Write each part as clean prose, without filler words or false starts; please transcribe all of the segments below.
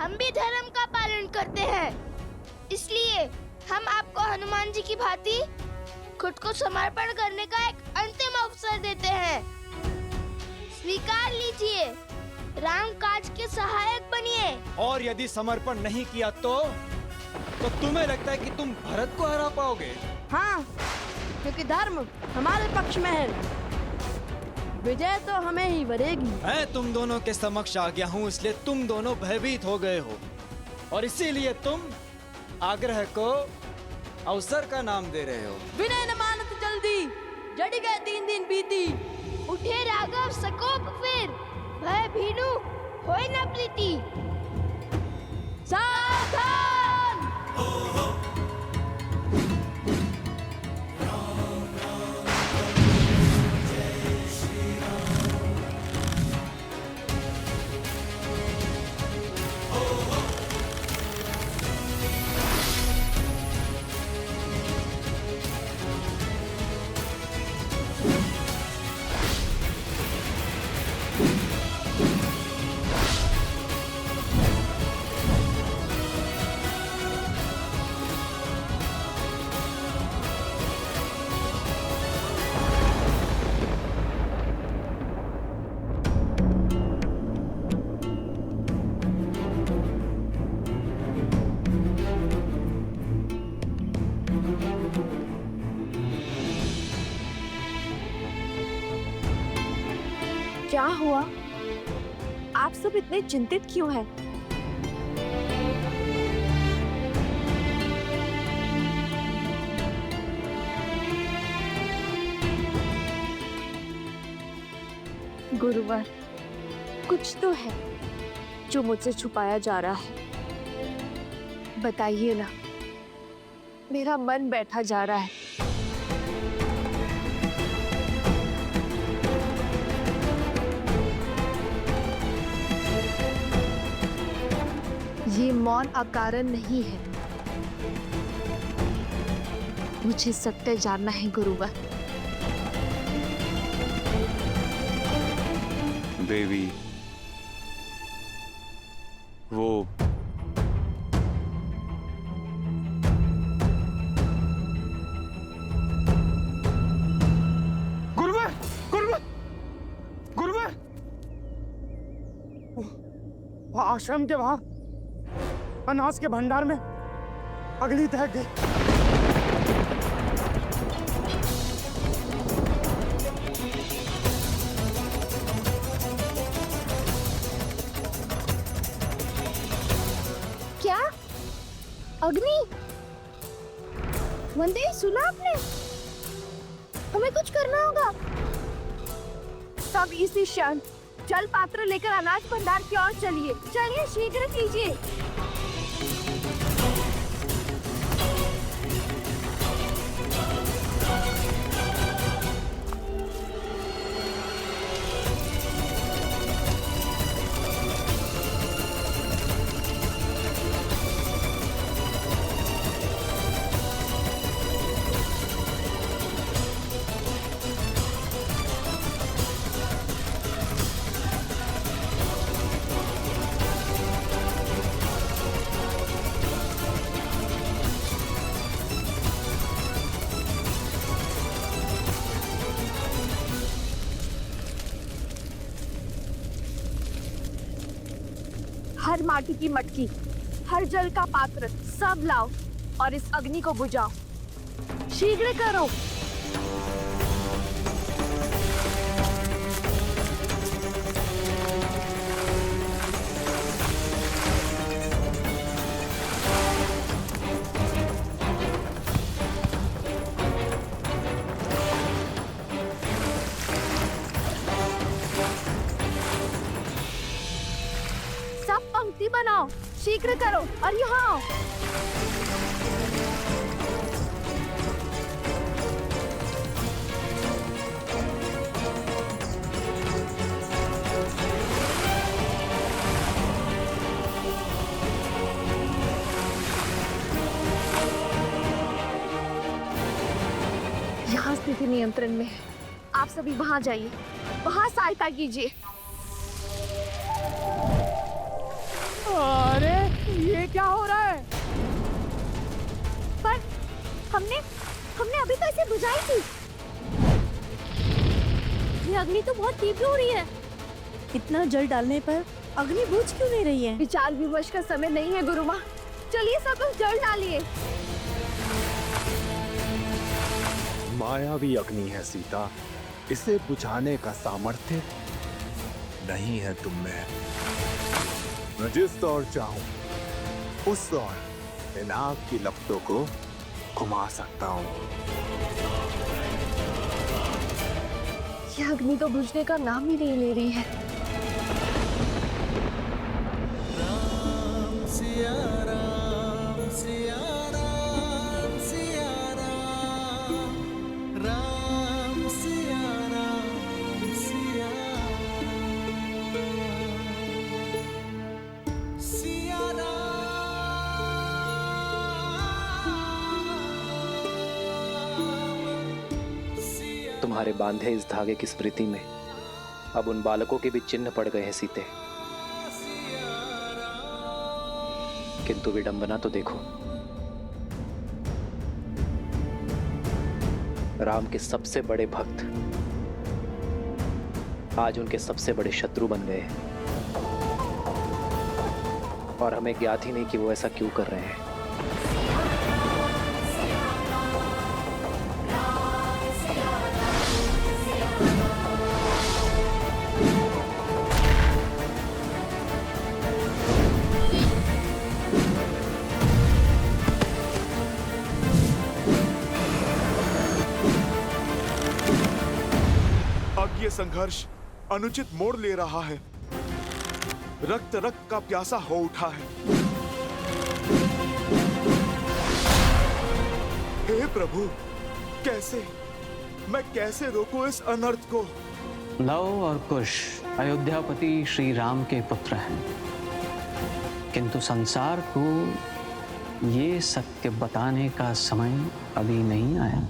हम भी धर्म का पालन करते हैं, इसलिए हम आपको हनुमान जी की भांति खुद को समर्पण करने का एक अंतिम अवसर देते हैं। स्वीकार लीजिए, राम काज के सहायक बनिए। और यदि समर्पण नहीं किया तो तुम्हें लगता है कि तुम भरत को हरा पाओगे? हाँ, क्योंकि धर्म हमारे पक्ष में है, विजय तो हमें ही वरेगी। मैं तुम दोनों के समक्ष आ गया हूँ, इसलिए तुम दोनों भयभीत हो गए हो और इसीलिए तुम आग्रह को अवसर का नाम दे रहे हो। विनय न मानत जल्दी, जड़ी गए 3 दिन बीती। उठे राघव सकोप फिर, भय भीनु होय न प्रीति। सावधान! क्या हुआ? आप सब इतने चिंतित क्यों हैं? गुरुवर, कुछ तो है जो मुझसे छुपाया जा रहा है। बताइए ना, मेरा मन बैठा जा रहा है। ये मौन अकारण नहीं है, मुझे सत्य जानना है गुरुवर। देवी, वो गुरुवर, गुरुवर, गुरुवर, आश्रम के वहां अनाज के भंडार में अग्नि दहक गई। क्या? अग्नि? वंदे, सुना आपने? हमें कुछ करना होगा। सब इसी क्षण जल पात्र लेकर अनाज भंडार की ओर चलिए। चलिए, शीघ्र कीजिए। हर माटी की मटकी, हर जल का पात्र सब लाओ और इस अग्नि को बुझाओ। शीघ्र करो। सब पंक्ति बनाओ, शीघ्र करो और यहाँ आओ। यहाँ स्थिति नियंत्रण में है, आप सभी वहां जाइए, वहां सहायता कीजिए। अरे क्या हो रहा है? पर हमने अभी तो इसे बुझाई थी। ये अग्नि तो बहुत तीव्र हो रही है। इतना जल डालने पर अग्नि बुझ क्यों नहीं रही है? विचार विमर्श का समय नहीं है गुरु माँ। चलिए सब लोग जल डालिए। मायावी अग्नि है सीता, इसे बुझाने का सामर्थ्य नहीं है तुम में। मैं जिस ओर चाहूं उस ओर इन आग की लपटों को घुमा सकता हूं। यह अग्नि तो बुझने का नाम ही नहीं ले रही है। तुम्हारे बांधे इस धागे की स्मृति में अब उन बालकों के भी चिन्ह पड़ गए हैं सीते। किंतु विडंबना तो देखो, राम के सबसे बड़े भक्त आज उनके सबसे बड़े शत्रु बन गए हैं। और हमें ज्ञात ही नहीं कि वो ऐसा क्यों कर रहे हैं। अब ये संघर्ष अनुचित मोड़ ले रहा है। रक्त रक्त का प्यासा हो उठा है। हे प्रभु, मैं कैसे रोकूं इस अनर्थ को? लव और कुश अयोध्यापति श्री राम के पुत्र हैं, किंतु संसार को ये सत्य बताने का समय अभी नहीं आया।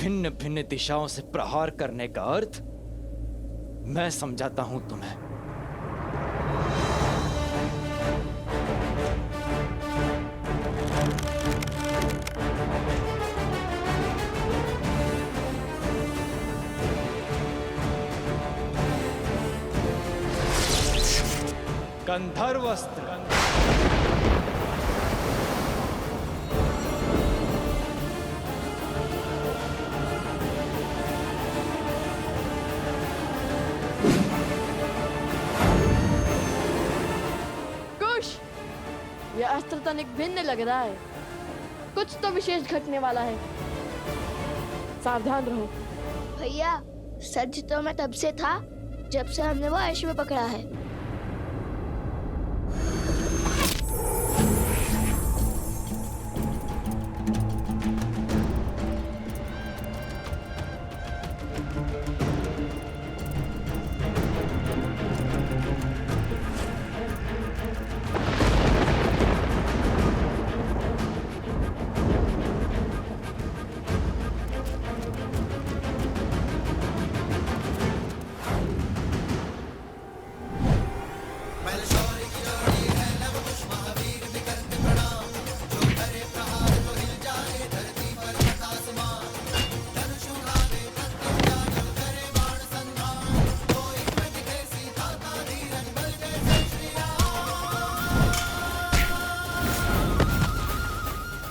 भिन्न भिन्न दिशाओं से प्रहार करने का अर्थ मैं समझाता हूं तुम्हें। गंधर्वस्त्र, यह अस्त्र तनिक भिन्न लग रहा है। कुछ तो विशेष घटने वाला है। सावधान रहो। भैया, सच तो मैं तब से था जब से हमने वो अश्व पकड़ा है।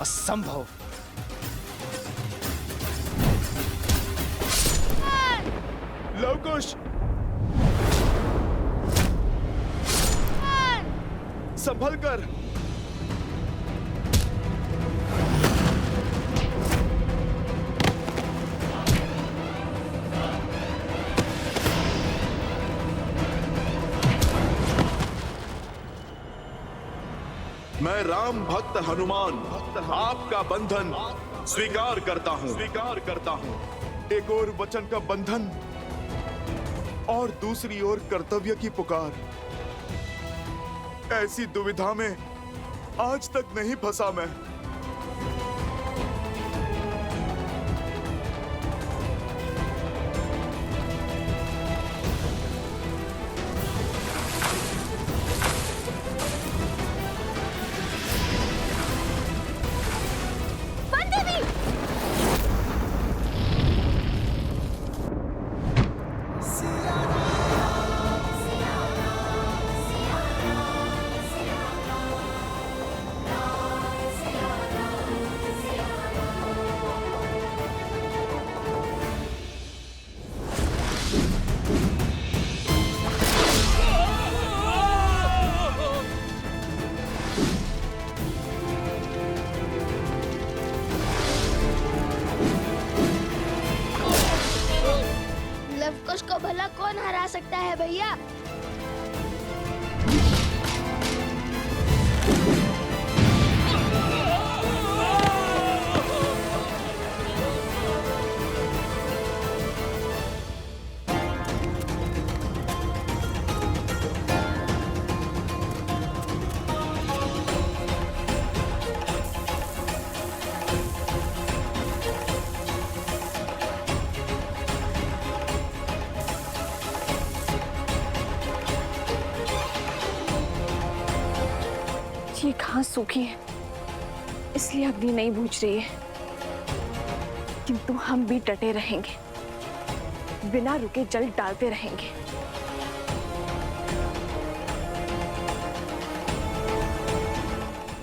असंभव। लवकुश, संभल कर। मैं राम भक्त हनुमान आपका बंधन स्वीकार करता हूँ। एक और वचन का बंधन और दूसरी ओर कर्तव्य की पुकार। ऐसी दुविधा में आज तक नहीं फंसा मैं। लवकुश को भला कौन हरा सकता है भैया? ये घास सूखी है, इसलिए अग्नि नहीं बुझ रही है, किंतु हम भी डटे रहेंगे, बिना रुके जल डालते रहेंगे।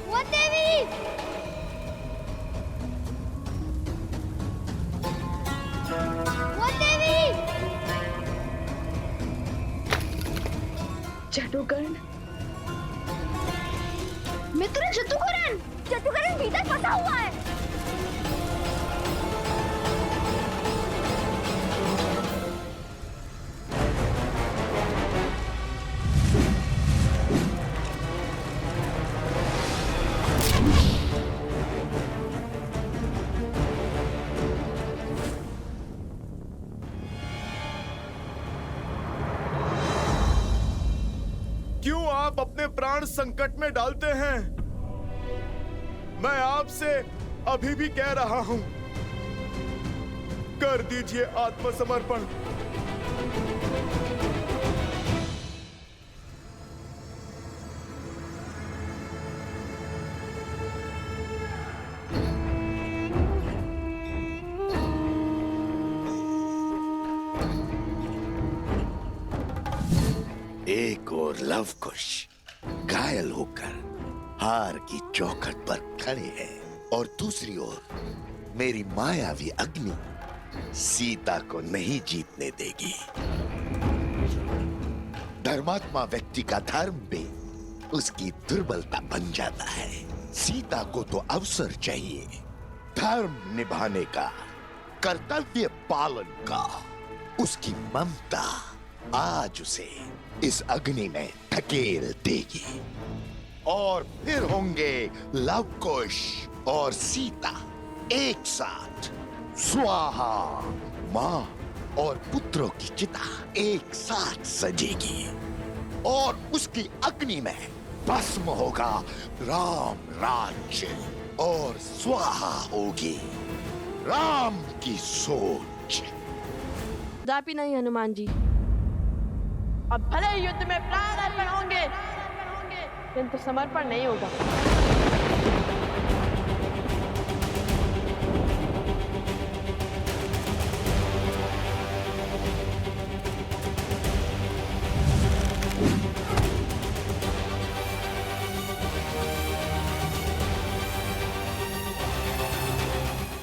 वो देवी! वो देवी! जटुकर्ण, मित्र जटुकर्ण! जटुकर्ण भीतर फंसा हुआ है। क्यों आप अपने प्राण संकट में डालते हैं? मैं आपसे अभी भी कह रहा हूं, कर दीजिए आत्मसमर्पण। एक और लवकुश घायल होकर हार की चौखट पर खड़े हैं और दूसरी ओर मेरी मायावी अग्नि सीता को नहीं जीतने देगी। धर्मात्मा व्यक्ति का धर्म भी उसकी दुर्बलता बन जाता है। सीता को तो अवसर चाहिए, धर्म निभाने का, कर्तव्य पालन का। उसकी ममता आज उसे इस अग्नि में धकेल देगी और फिर होंगे लवकुश और सीता एक साथ। स्वाहा, मां और पुत्रों की चिता एक साथ सजेगी और उसकी अग्नि में भस्म होगा राम राज्य और स्वाहा होगी राम की सोच। कदापि नहीं हनुमान जी। अब भले ही युद्ध में प्राण अर्पण होंगे, किंतु समर्पण नहीं होगा।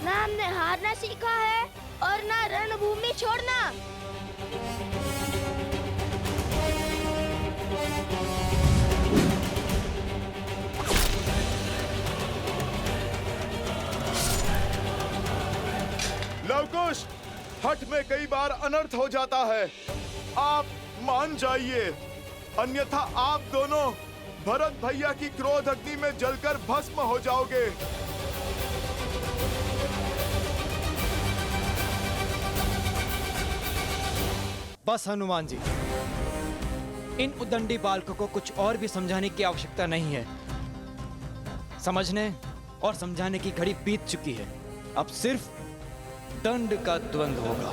ना हमने हारना सीखा है और ना रणभूमि छोड़ना। लवकुश, हठ में कई बार अनर्थ हो जाता है। आप मान जाइए, अन्यथा आप दोनों भरत भैया की क्रोध अग्नि में जलकर भस्म हो जाओगे। बस हनुमान जी, इन उद्दंडी बालकों को कुछ और भी समझाने की आवश्यकता नहीं है। समझने और समझाने की घड़ी बीत चुकी है। अब सिर्फ दंड का द्वंद्व होगा।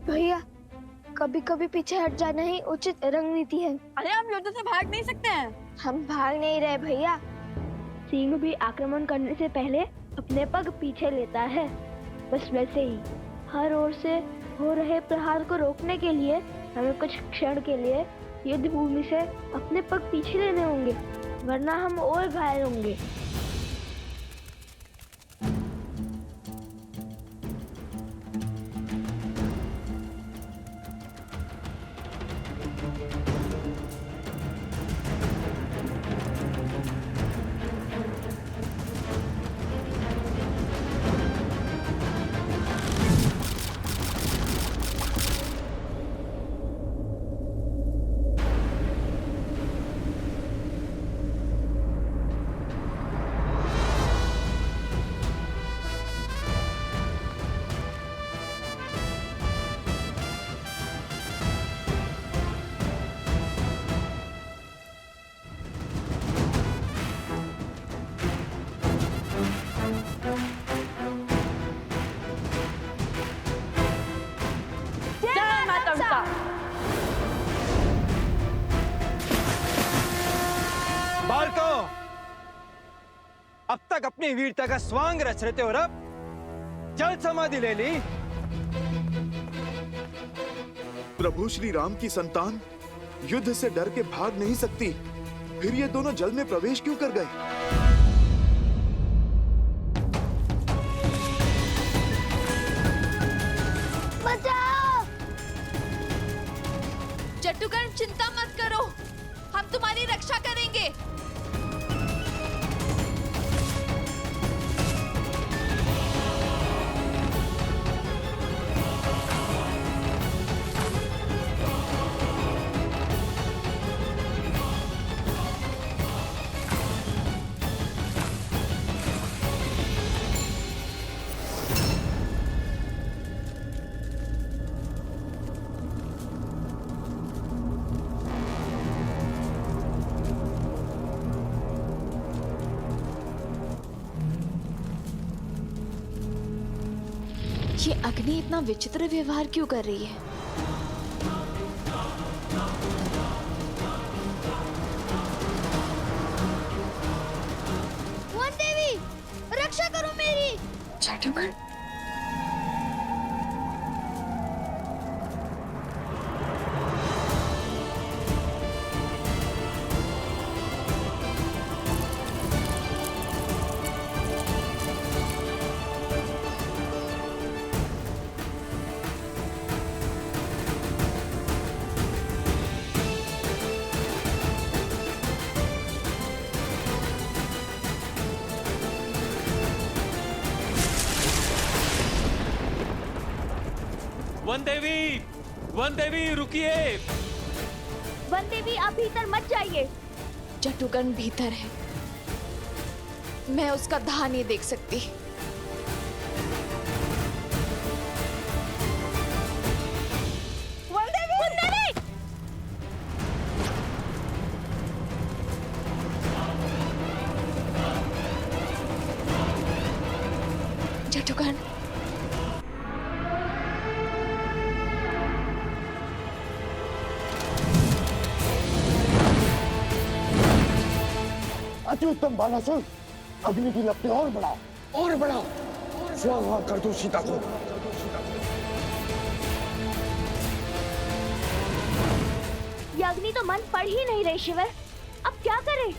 भैया, कभी कभी पीछे हट जाना ही उचित रणनीति है। अरे हम युद्ध से भाग नहीं सकते हैं। हम भाग नहीं रहे भैया। सिंह भी आक्रमण करने से पहले अपने पग पीछे लेता है। बस वैसे ही हर ओर से हो रहे प्रहार को रोकने के लिए हमें कुछ क्षण के लिए युद्ध भूमि से अपने पग पीछे लेने होंगे, वरना हम और घायल होंगे। बालकों, अब तक अपनी वीरता का स्वांग रच रहे थे और अब जल समाधि ले ली। प्रभु श्री राम की संतान युद्ध से डर के भाग नहीं सकती, फिर ये दोनों जल में प्रवेश क्यों कर गए? बचाओ! जट्टुगण, चिंता मत करो, हम तुम्हारी रक्षा करेंगे। ये अग्नि इतना विचित्र व्यवहार क्यों कर रही है? वन देवी, रक्षा करो मेरी। जट्टुगण, वन देवी रुकिए। वन देवी, आप भीतर मत जाइए। जट्टुगण भीतर है, मैं उसका दाह नहीं देख सकती। जट्टुगण, अति उत्तम बालासुर, अग्नि की लपटें और बढ़ाओ। और बढ़ाओ, स्वाहा कर दो सीता को। ये अग्नि तो मन पढ़ ही नहीं रही शिवर, अब क्या करें?